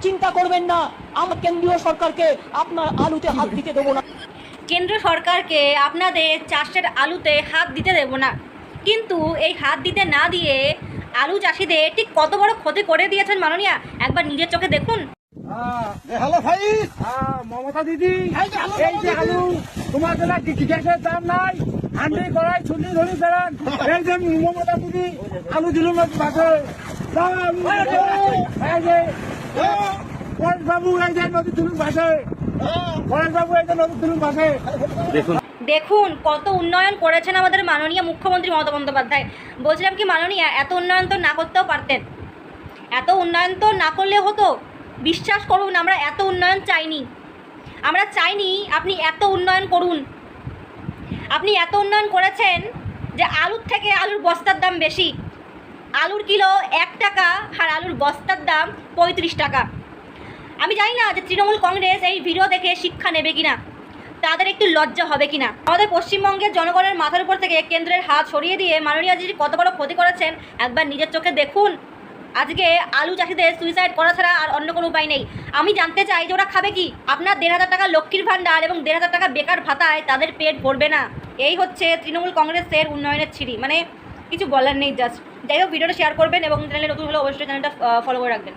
চিন্তা করবেন না, আমরা কেন্দ্রীয় সরকারকে আপনার আলুতে হাত দিতে দেবো না। কেন্দ্র সরকারকে আপনাদের চাষের আলুতে হাত দিতে দেব না। কিন্তু এই হাত দিতে না দিয়ে আলু চাষিদের ঠিক কত বড় ক্ষতি করে দিয়েছেন মাননীয়া, একবার নিজের চোখে দেখুন। হ্যালো ভাই, মমতা দিদি, এই যে আলু তোমার জন্য গ্যাসের দাম নাই, হান্ডি কড়াই ছুটি ধরি বেড়ান, এই যে মমতা দিদি আলু দিল বাসে পরেশ বাবু এই যে নদী তুলুন বাসে, পরেশ বাবু এই যে নদী তুলুন বাসে। দেখুন কত উন্নয়ন করেছেন আমাদের মাননীয় মুখ্যমন্ত্রী মমতা বন্দ্যোপাধ্যায়। বলছিলাম কি মাননীয়া, এত উন্নয়ন তো না করতেও পারতেন, এত উন্নয়ন তো না করলে হতো। বিশ্বাস করুন, আমরা এত উন্নয়ন চাইনি, আমরা চাইনি আপনি এত উন্নয়ন করুন। আপনি এত উন্নয়ন করেছেন যে আলুর থেকে আলুর বস্তার দাম বেশি, আলুর কিলো 1 টাকা আর আলুর বস্তার দাম 35 টাকা। আমি জানি না যে তৃণমূল কংগ্রেস এই ভিডিও দেখে শিক্ষা নেবে কিনা, তাদের একটু লজ্জা হবে কিনা। আমাদের পশ্চিমবঙ্গের জনগণের মাথার উপর থেকে কেন্দ্রের হাত সরিয়ে দিয়ে মাননীয় জি কত বড় ক্ষতি করেছেন একবার নিজের চোখে দেখুন। আজকে আলু চাষিদের সুইসাইড করা ছাড়া আর অন্য কোনো উপায় নেই। আমি জানতে চাই যে ওরা খাবে কি? আপনার 1,500 টাকা লক্ষ্মীর ভাণ্ডার এবং 1,500 টাকা বেকার ভাতায় তাদের পেট ভরবে না। এই হচ্ছে তৃণমূল কংগ্রেসের উন্নয়নের ছিরি, মানে কিছু বলার নেই। জাস্ট যাই হোক, ভিডিওটা শেয়ার করবেন এবং চ্যানেলে নতুন হলে অবশ্যই চ্যানেলটা ফলো করে রাখবেন।